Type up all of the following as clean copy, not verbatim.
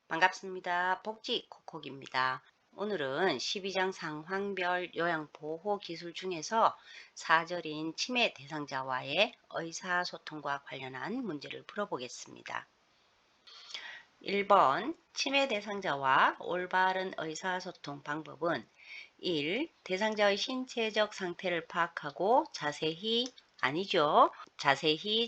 반갑습니다. 복지 콕콕입니다. 오늘은 12장 상황별 요양보호 기술 중에서 4절인 치매 대상자와의 의사소통과 관련한 문제를 풀어보겠습니다. 1번 치매 대상자와 올바른 의사소통 방법은 1. 대상자의 신체적 상태를 파악하고 자세히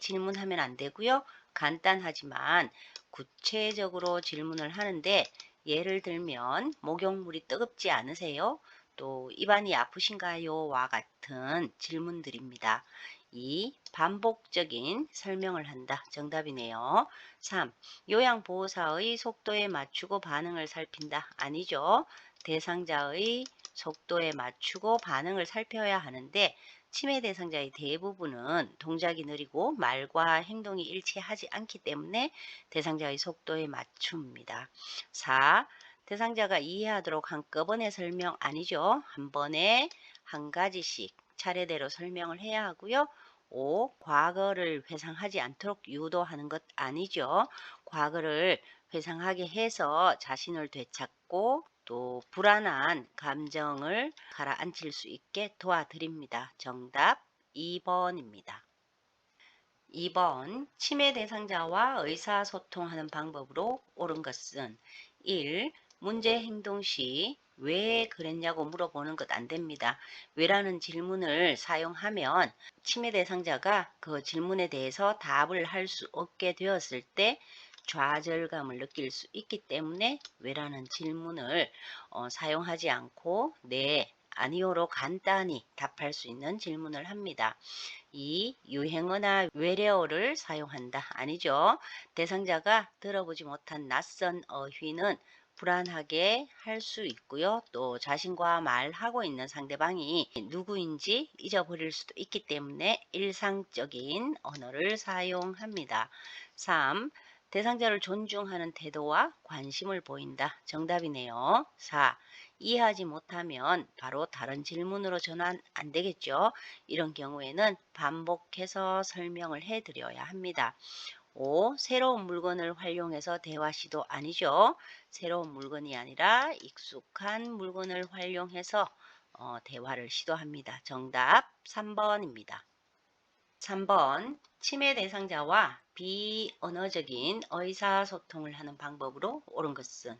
질문하면 안 되고요. 간단하지만 구체적으로 질문을 하는데 예를 들면 목욕물이 뜨겁지 않으세요? 또 입안이 아프신가요? 와 같은 질문들입니다. 2. 반복적인 설명을 한다. 정답이네요. 3. 요양보호사의 속도에 맞추고 반응을 살핀다. 아니죠. 대상자의 속도에 맞추고 반응을 살펴야 하는데 치매 대상자의 대부분은 동작이 느리고 말과 행동이 일치하지 않기 때문에 대상자의 속도에 맞춥니다. 4. 대상자가 이해하도록 한꺼번에 설명 아니죠. 한 번에 한 가지씩 차례대로 설명을 해야 하고요. 5. 과거를 회상하지 않도록 유도하는 것 아니죠. 과거를 회상하게 해서 자신을 되찾고 또 불안한 감정을 가라앉힐 수 있게 도와드립니다. 정답 2번입니다. 2번 치매 대상자와 의사소통하는 방법으로 옳은 것은 1. 문제 행동 시 왜 그랬냐고 물어보는 것 안 됩니다. 왜라는 질문을 사용하면 치매 대상자가 그 질문에 대해서 답을 할 수 없게 되었을 때 좌절감을 느낄 수 있기 때문에 왜라는 질문을 사용하지 않고 네, 아니요로 간단히 답할 수 있는 질문을 합니다. 2. 유행어나 외래어를 사용한다. 아니죠. 대상자가 들어보지 못한 낯선 어휘는 불안하게 할 수 있고요. 또 자신과 말하고 있는 상대방이 누구인지 잊어버릴 수도 있기 때문에 일상적인 언어를 사용합니다. 3. 대상자를 존중하는 태도와 관심을 보인다. 정답이네요. 4. 이해하지 못하면 바로 다른 질문으로 전환 안 되겠죠. 이런 경우에는 반복해서 설명을 해드려야 합니다. 5. 새로운 물건을 활용해서 대화 시도 아니죠. 새로운 물건이 아니라 익숙한 물건을 활용해서 대화를 시도합니다. 정답 3번입니다. 3번 치매 대상자와 비언어적인 의사소통을 하는 방법으로 옳은 것은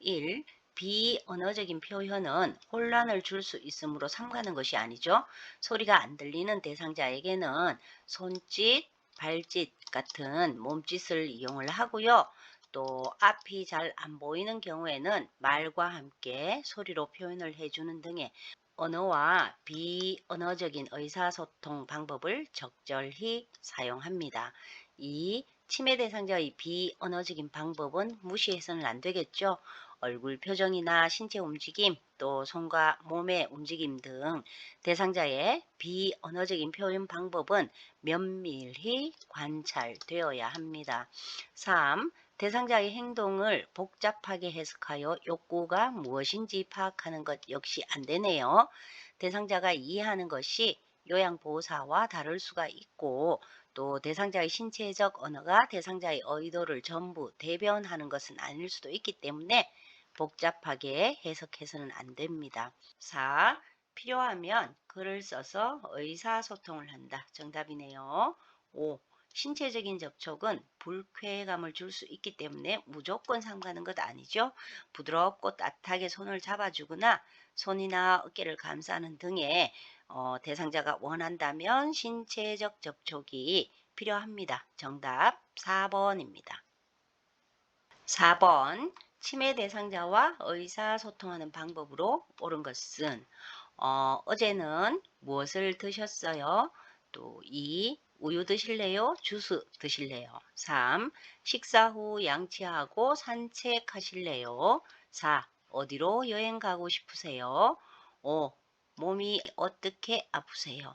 1. 비언어적인 표현은 혼란을 줄 수 있으므로 삼가는 것이 아니죠. 소리가 안 들리는 대상자에게는 손짓, 발짓 같은 몸짓을 이용을 하고요. 또 앞이 잘 안 보이는 경우에는 말과 함께 소리로 표현을 해주는 등의 언어와 비언어적인 의사소통 방법을 적절히 사용합니다. 2. 치매 대상자의 비언어적인 방법은 무시해서는 안 되겠죠. 얼굴 표정이나 신체 움직임, 또 손과 몸의 움직임 등 대상자의 비언어적인 표현 방법은 면밀히 관찰되어야 합니다. 3. 대상자의 행동을 복잡하게 해석하여 욕구가 무엇인지 파악하는 것 역시 안 되네요. 대상자가 이해하는 것이 요양보호사와 다를 수가 있고 또 대상자의 신체적 언어가 대상자의 의도를 전부 대변하는 것은 아닐 수도 있기 때문에 복잡하게 해석해서는 안 됩니다. 4. 필요하면 글을 써서 의사소통을 한다. 정답이네요. 5. 신체적인 접촉은 불쾌감을 줄 수 있기 때문에 무조건 삼가는 것 아니죠. 부드럽고 따뜻하게 손을 잡아주거나 손이나 어깨를 감싸는 등의 대상자가 원한다면 신체적 접촉이 필요합니다. 정답 4번입니다. 4번 치매 대상자와 의사소통하는 방법으로 옳은 것은 어제는 무엇을 드셨어요? 또 2. 우유 드실래요? 주스 드실래요? 3. 식사 후 양치하고 산책하실래요? 4. 어디로 여행 가고 싶으세요? 5. 몸이 어떻게 아프세요?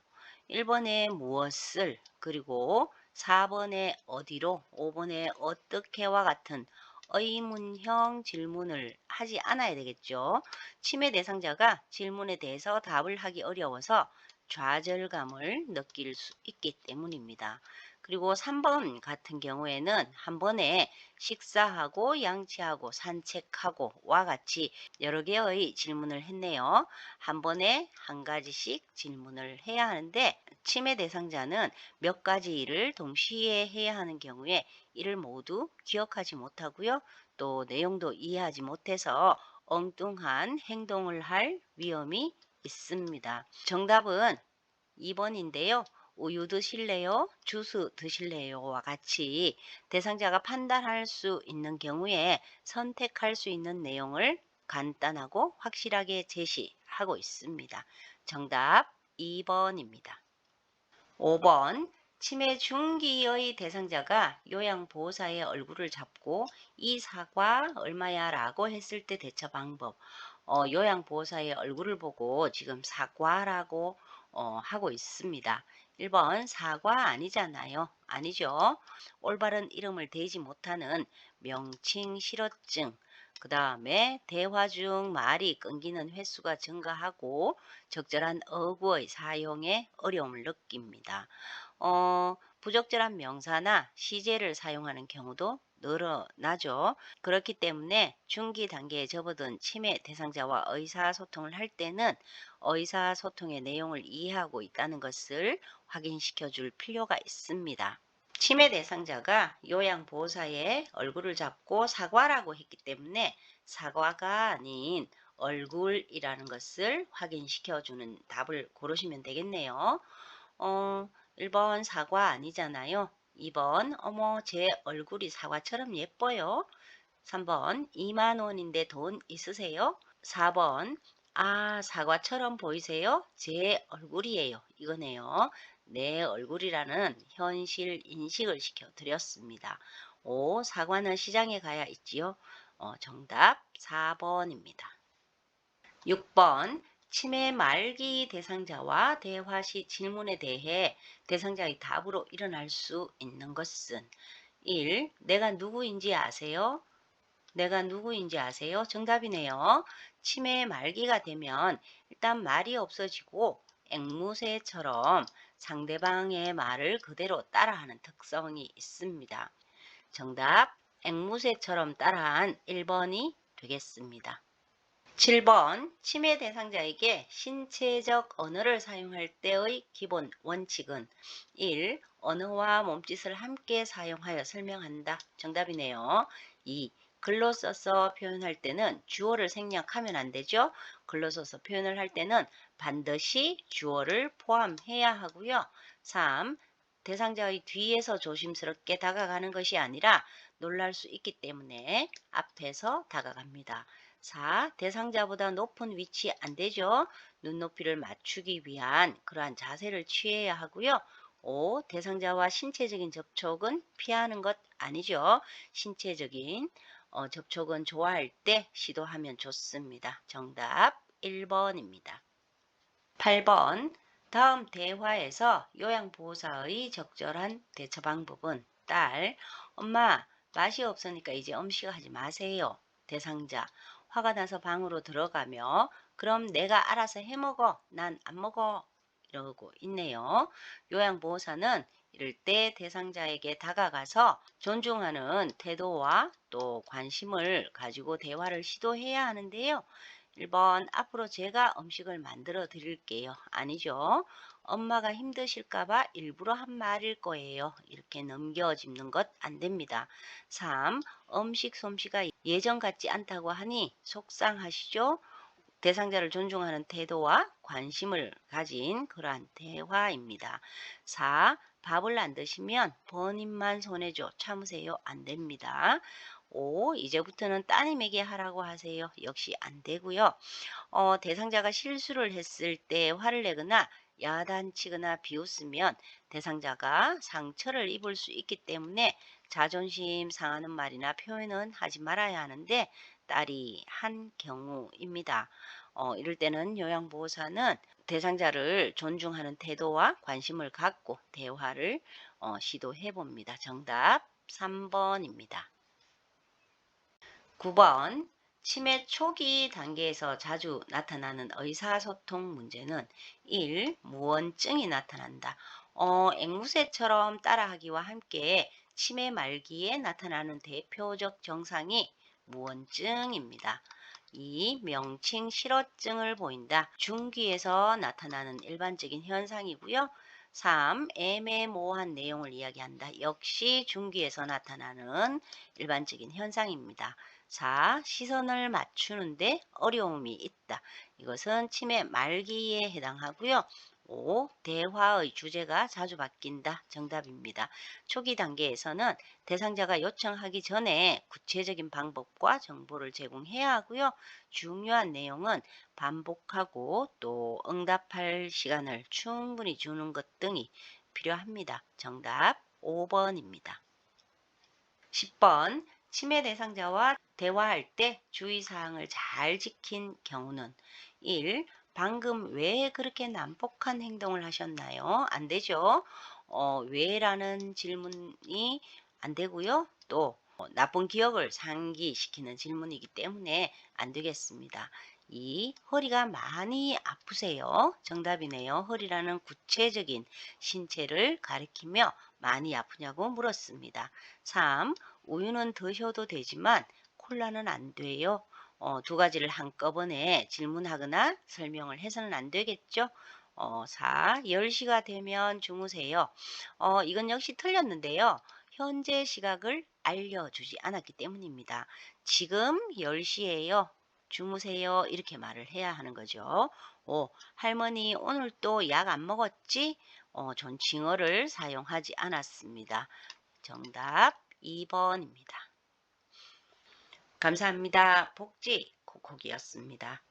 1번에 무엇을 그리고 4번에 어디로 5번에 어떻게와 같은 의문형 질문을 하지 않아야 되겠죠. 치매 대상자가 질문에 대해서 답을 하기 어려워서 좌절감을 느낄 수 있기 때문입니다. 그리고 3번 같은 경우에는 한 번에 식사하고 양치하고 산책하고 와 같이 여러 개의 질문을 했네요. 한 번에 한 가지씩 질문을 해야 하는데 치매 대상자는 몇 가지 일을 동시에 해야 하는 경우에 이를 모두 기억하지 못하고요. 또 내용도 이해하지 못해서 엉뚱한 행동을 할 위험이 있습니다. 정답은 2번인데요. 우유 드실래요? 주스 드실래요?와 같이 대상자가 판단할 수 있는 경우에 선택할 수 있는 내용을 간단하고 확실하게 제시하고 있습니다. 정답 2번입니다. 5번 치매 중기의 대상자가 요양보호사의 얼굴을 잡고 이 사과 얼마야 라고 했을 때 대처 방법. 요양보호사의 얼굴을 보고 지금 사과라고 하고 있습니다. 1번 사과 아니잖아요. 아니죠. 올바른 이름을 대지 못하는 명칭 실어증. 그 다음에 대화 중 말이 끊기는 횟수가 증가하고 적절한 어구의 사용에 어려움을 느낍니다. 부적절한 명사나 시제를 사용하는 경우도 늘어나죠. 그렇기 때문에 중기 단계에 접어든 치매 대상자와 의사소통을 할 때는 의사소통의 내용을 이해하고 있다는 것을 확인시켜 줄 필요가 있습니다. 치매 대상자가 요양보호사의 얼굴을 잡고 사과라고 했기 때문에 사과가 아닌 얼굴이라는 것을 확인시켜주는 답을 고르시면 되겠네요. 1번 사과 아니잖아요. 2번 어머 제 얼굴이 사과처럼 예뻐요. 3번 2만 원인데 돈 있으세요? 4번 아 사과처럼 보이세요? 제 얼굴이에요. 이거네요. 내 얼굴이라는 현실 인식을 시켜드렸습니다. 5. 사과는 시장에 가야 있지요. 정답 4번입니다. 6번 치매 말기 대상자와 대화 시 질문에 대해 대상자의 답으로 일어날 수 있는 것은 1. 내가 누구인지 아세요? 내가 누구인지 아세요? 정답이네요. 치매 말기가 되면 일단 말이 없어지고 앵무새처럼 상대방의 말을 그대로 따라하는 특성이 있습니다. 정답 앵무새처럼 따라한 1번이 되겠습니다. 7번 치매 대상자에게 신체적 언어를 사용할 때의 기본 원칙은 1. 언어와 몸짓을 함께 사용하여 설명한다. 정답이네요. 2. 글로 써서 표현할 때는 주어를 생략하면 안 되죠. 글로 써서 표현을 할 때는 반드시 주어를 포함해야 하고요. 3. 대상자의 뒤에서 조심스럽게 다가가는 것이 아니라 놀랄 수 있기 때문에 앞에서 다가갑니다. 4. 대상자보다 높은 위치 안 되죠. 눈높이를 맞추기 위한 그러한 자세를 취해야 하고요. 5. 대상자와 신체적인 접촉은 피하는 것 아니죠. 신체적인 접촉은 좋아할 때 시도하면 좋습니다. 정답 1번입니다. 8번 다음 대화에서 요양보호사의 적절한 대처 방법은 딸, 엄마 맛이 없으니까 이제 음식하지 마세요. 대상자, 화가 나서 방으로 들어가며 그럼 내가 알아서 해먹어. 난 안 먹어. 이러고 있네요. 요양보호사는 이럴 때 대상자에게 다가가서 존중하는 태도와 또 관심을 가지고 대화를 시도해야 하는데요. 1번 앞으로 제가 음식을 만들어 드릴게요. 아니죠. 엄마가 힘드실까봐 일부러 한 말일 거예요. 이렇게 넘겨짚는 것 안 됩니다. 3. 음식 솜씨가 예전 같지 않다고 하니 속상하시죠? 대상자를 존중하는 태도와 관심을 가진 그러한 대화입니다. 4. 밥을 안 드시면 본인만 손해줘. 참으세요. 안 됩니다. 5. 이제부터는 따님에게 하라고 하세요. 역시 안 되고요. 대상자가 실수를 했을 때 화를 내거나 야단치거나 비웃으면 대상자가 상처를 입을 수 있기 때문에 자존심 상하는 말이나 표현은 하지 말아야 하는데 딸이 한 경우입니다. 이럴 때는 요양보호사는 대상자를 존중하는 태도와 관심을 갖고 대화를 시도해 봅니다. 정답 3번입니다. 9번 치매 초기 단계에서 자주 나타나는 의사소통 문제는 1. 무언증이 나타난다. 앵무새처럼 따라하기와 함께 치매 말기에 나타나는 대표적 정상이 무원증입니다. 2. 명칭 실어증을 보인다. 중기에서 나타나는 일반적인 현상이고요. 3. 애매모호한 내용을 이야기한다. 역시 중기에서 나타나는 일반적인 현상입니다. 4. 시선을 맞추는데 어려움이 있다. 이것은 치매 말기에 해당하고요. 5. 대화의 주제가 자주 바뀐다. 정답입니다. 초기 단계에서는 대상자가 요청하기 전에 구체적인 방법과 정보를 제공해야 하고요. 중요한 내용은 반복하고 또 응답할 시간을 충분히 주는 것 등이 필요합니다. 정답 5번입니다. 10번 치매 대상자와 대화할 때 주의사항을 잘 지킨 경우는 1. 방금 왜 그렇게 난폭한 행동을 하셨나요? 안 되죠. 왜라는 질문이 안 되고요. 또 나쁜 기억을 상기시키는 질문이기 때문에 안 되겠습니다. 2. 허리가 많이 아프세요? 정답이네요. 허리라는 구체적인 신체를 가리키며 많이 아프냐고 물었습니다. 3. 우유는 드셔도 되지만 콜라는 안 돼요. 두 가지를 한꺼번에 질문하거나 설명을 해서는 안 되겠죠. 4. 10시가 되면 주무세요. 이건 역시 틀렸는데요. 현재 시각을 알려주지 않았기 때문입니다. 지금 10시예요. 주무세요. 이렇게 말을 해야 하는 거죠. 할머니 오늘 또 약 안 먹었지? 존칭어를 사용하지 않았습니다. 정답 2번입니다. 감사합니다. 복지 콕콕이었습니다.